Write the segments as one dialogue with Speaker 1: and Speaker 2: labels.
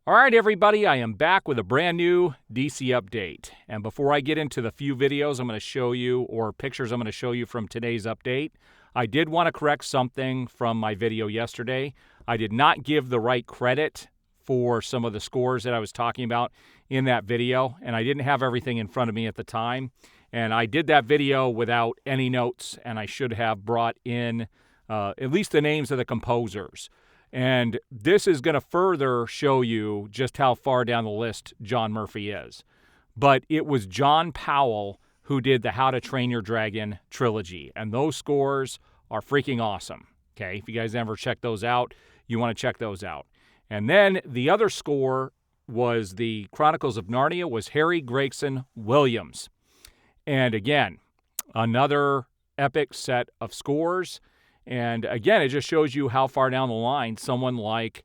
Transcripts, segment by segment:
Speaker 1: All right, everybody, I am back with a brand new DC update. And before I get into the few videos I'm going to show you, or pictures I'm going to show you from today's update, I did want to correct something from my video yesterday. I did not give the right credit for some of the scores that I was talking about in that video, and I didn't have everything in front of me at the time. And I did that video without any notes, and I should have brought in at least the names of the composers. And this is going to further show you just how far down the list John Murphy is. But it was John Powell who did the How to Train Your Dragon trilogy, and those scores are freaking awesome. Okay, if you guys ever check those out, you want to check those out. And then the other score was the Chronicles of Narnia, was Harry Gregson Williams. And again, another epic set of scores. And again, it just shows you how far down the line someone like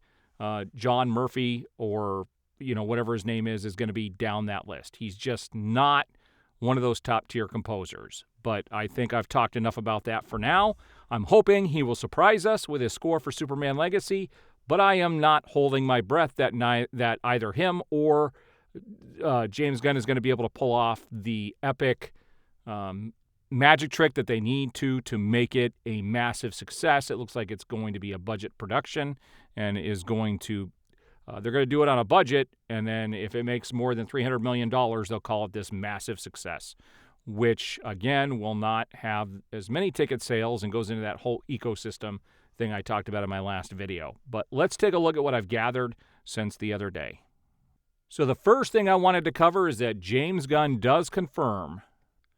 Speaker 1: John Murphy, or whatever his name is going to be down that list. He's just not one of those top tier composers. But I think I've talked enough about that for now. I'm hoping he will surprise us with his score for Superman Legacy, but I am not holding my breath that either him or James Gunn is going to be able to pull off the epic magic trick that they need to make it a massive success. It looks like it's going to be a budget production, and is going to they're going to do it on a budget, and then if it makes more than $300 million, they'll call it this massive success, which again will not have as many ticket sales and goes into that whole ecosystem thing I talked about in my last video. But let's take a look at what I've gathered since the other day. So the first thing I wanted to cover is that James Gunn does confirm.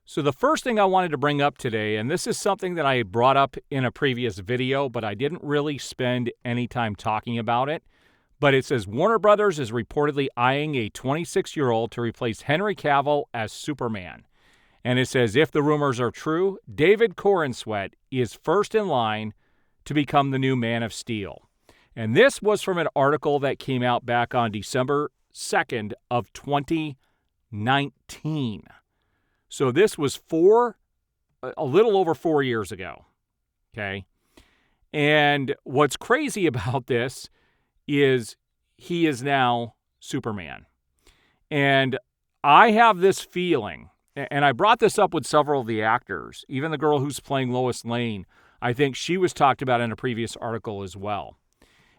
Speaker 1: So the first thing I wanted to bring up today, and this is something that I brought up in a previous video, but I didn't really spend any time talking about it, but it says Warner Brothers is reportedly eyeing a 26-year-old to replace Henry Cavill as Superman. And it says if the rumors are true, David Corenswet is first in line to become the new Man of Steel. And this was from an article that came out back on December 2nd of 2019. So this was a little over 4 years ago, okay? And what's crazy about this is he is now Superman. And I have this feeling, and I brought this up with several of the actors, even the girl who's playing Lois Lane, I think she was talked about in a previous article as well.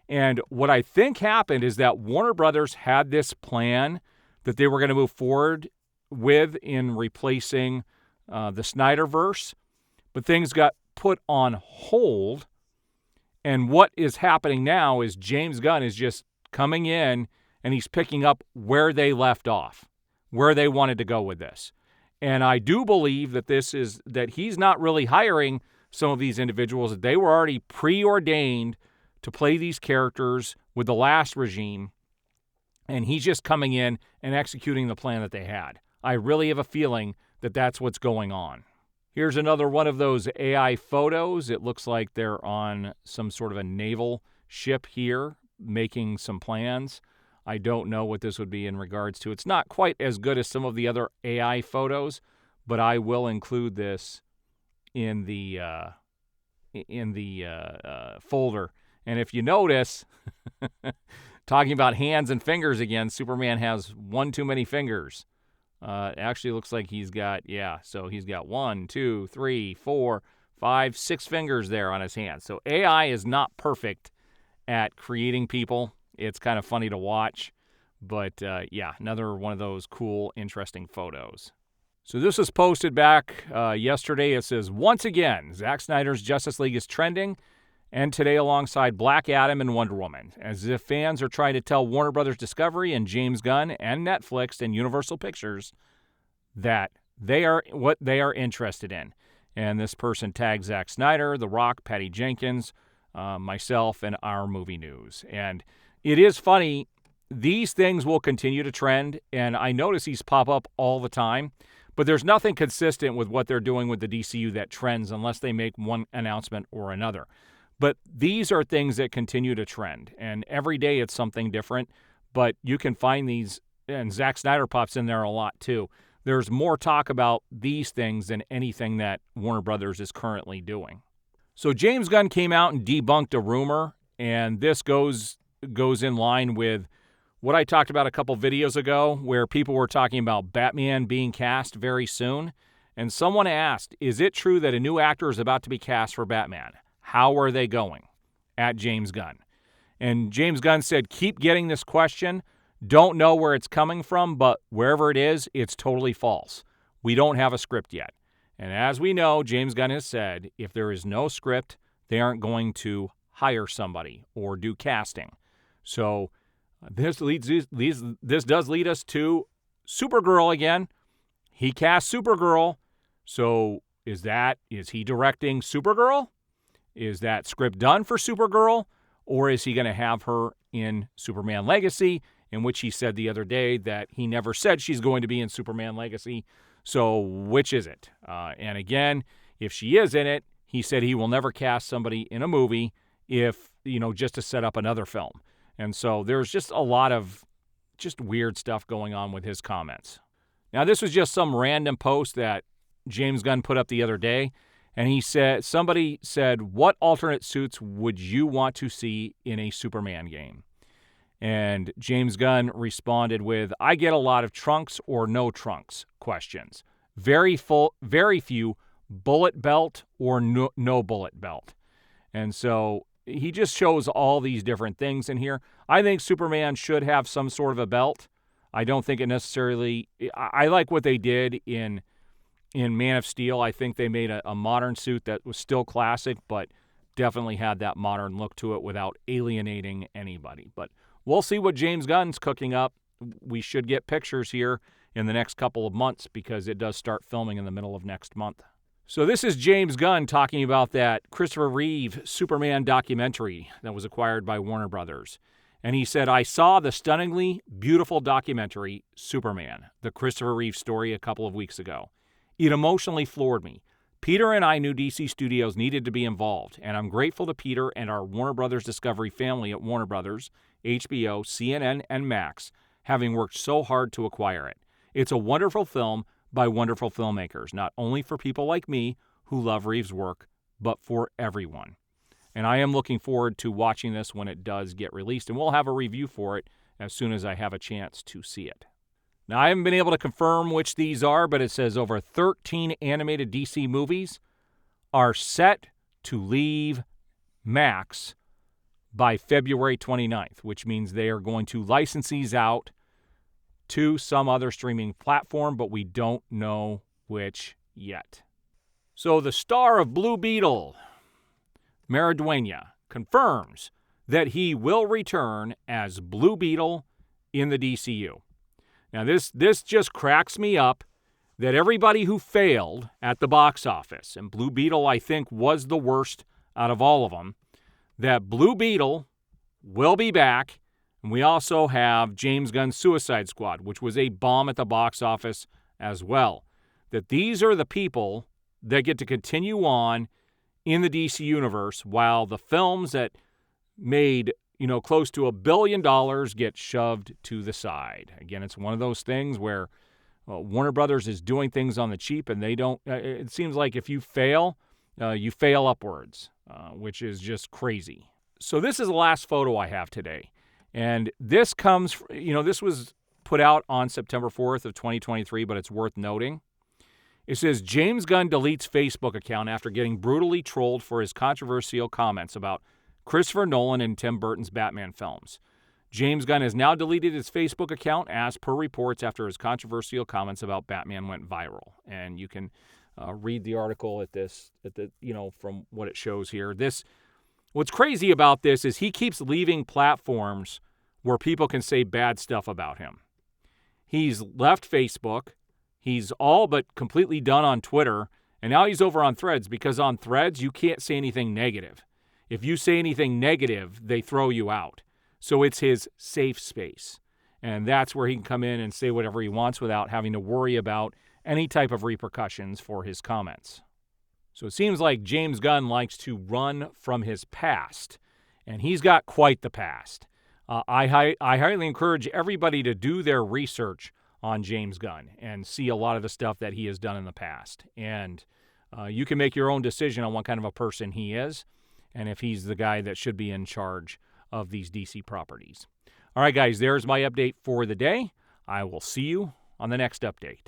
Speaker 1: And what I think happened is that Warner Brothers had this plan that they were going to move forward with in replacing the Snyderverse, but things got put on hold. And what is happening now is James Gunn is just coming in and he's picking up where they left off, where they wanted to go with this. And I do believe that he's not really hiring some of these individuals. They were already preordained to play these characters with the last regime, and he's just coming in and executing the plan that they had. I really have a feeling that that's what's going on. Here's another one of those AI photos. It looks like they're on some sort of a naval ship here, making some plans. I don't know what this would be in regards to. It's not quite as good as some of the other AI photos, but I will include this in the folder. And if you notice, talking about hands and fingers again, Superman has one too many fingers. It actually looks like he's got 1, 2, 3, 4, 5, 6 fingers there on his hands. So AI is not perfect at creating people. It's kind of funny to watch. But another one of those cool, interesting photos. So this was posted back yesterday. It says, once again, Zack Snyder's Justice League is trending, and today alongside Black Adam and Wonder Woman, as if fans are trying to tell Warner Brothers Discovery and James Gunn and Netflix and Universal Pictures that they are what they are interested in. And this person tagged Zack Snyder, The Rock, Patty Jenkins, myself, and Our Movie News. And it is funny, these things will continue to trend, and I notice these pop up all the time, but there's nothing consistent with what they're doing with the DCU that trends unless they make one announcement or another. But these are things that continue to trend, and every day it's something different, but you can find these, and Zack Snyder pops in there a lot too. There's more talk about these things than anything that Warner Brothers is currently doing. So James Gunn came out and debunked a rumor, and this goes in line with what I talked about a couple videos ago where people were talking about Batman being cast very soon. And someone asked, is it true that a new actor is about to be cast for Batman? How are they going? At James Gunn. And James Gunn said, keep getting this question. Don't know where it's coming from, but wherever it is, it's totally false. We don't have a script yet. And as we know, James Gunn has said, if there is no script, they aren't going to hire somebody or do casting. So this does lead us to Supergirl again. He cast Supergirl. So is he directing Supergirl? Is that script done for Supergirl? Or is he going to have her in Superman Legacy, in which he said the other day that he never said she's going to be in Superman Legacy? So which is it? And again, if she is in it, he said he will never cast somebody in a movie if, just to set up another film. And so there's just a lot of just weird stuff going on with his comments. Now, this was just some random post that James Gunn put up the other day, and somebody said, what alternate suits would you want to see in a Superman game? And James Gunn responded with, I get a lot of trunks or no trunks questions. Very few bullet belt or no bullet belt. And so he just shows all these different things in here. I think Superman should have some sort of a belt. I don't think it necessarily... I like what they did in Man of Steel. I think they made a modern suit that was still classic, but definitely had that modern look to it without alienating anybody. But we'll see what James Gunn's cooking up. We should get pictures here in the next couple of months because it does start filming in the middle of next month. So this is James Gunn talking about that Christopher Reeve Superman documentary that was acquired by Warner Brothers. And he said, I saw the stunningly beautiful documentary, Superman, the Christopher Reeve story, a couple of weeks ago. It emotionally floored me. Peter and I knew DC Studios needed to be involved, and I'm grateful to Peter and our Warner Brothers Discovery family at Warner Brothers, HBO, CNN, and Max, having worked so hard to acquire it. It's a wonderful film by wonderful filmmakers, not only for people like me who love Reeves' work, but for everyone. And I am looking forward to watching this when it does get released, and we'll have a review for it as soon as I have a chance to see it. Now, I haven't been able to confirm which these are, but it says over 13 animated DC movies are set to leave Max by February 29th, which means they are going to license these out to some other streaming platform, but we don't know which yet. So the star of Blue Beetle, Maridueña, confirms that he will return as Blue Beetle in the DCU. Now, this just cracks me up that everybody who failed at the box office, and Blue Beetle, I think, was the worst out of all of them, that Blue Beetle will be back. And we also have James Gunn's Suicide Squad, which was a bomb at the box office as well. That these are the people that get to continue on in the DC universe while the films that made close to $1 billion get shoved to the side. Again, it's one of those things where Warner Brothers is doing things on the cheap, and they don't. It seems like if you fail upwards, which is just crazy. So this is the last photo I have today, and this comes. This was put out on September 4th of 2023, but it's worth noting. It says James Gunn deletes Facebook account after getting brutally trolled for his controversial comments about Christopher Nolan and Tim Burton's Batman films. James Gunn has now deleted his Facebook account as per reports after his controversial comments about Batman went viral. And you can read the article from what it shows here. What's crazy about this is he keeps leaving platforms where people can say bad stuff about him. He's left Facebook. He's all but completely done on Twitter. And now he's over on Threads, because on Threads you can't say anything negative. If you say anything negative, they throw you out. So it's his safe space. And that's where he can come in and say whatever he wants without having to worry about any type of repercussions for his comments. So it seems like James Gunn likes to run from his past. And he's got quite the past. I highly encourage everybody to do their research on James Gunn and see a lot of the stuff that he has done in the past. And you can make your own decision on what kind of a person he is, and if he's the guy that should be in charge of these DC properties. All right, guys, there's my update for the day. I will see you on the next update.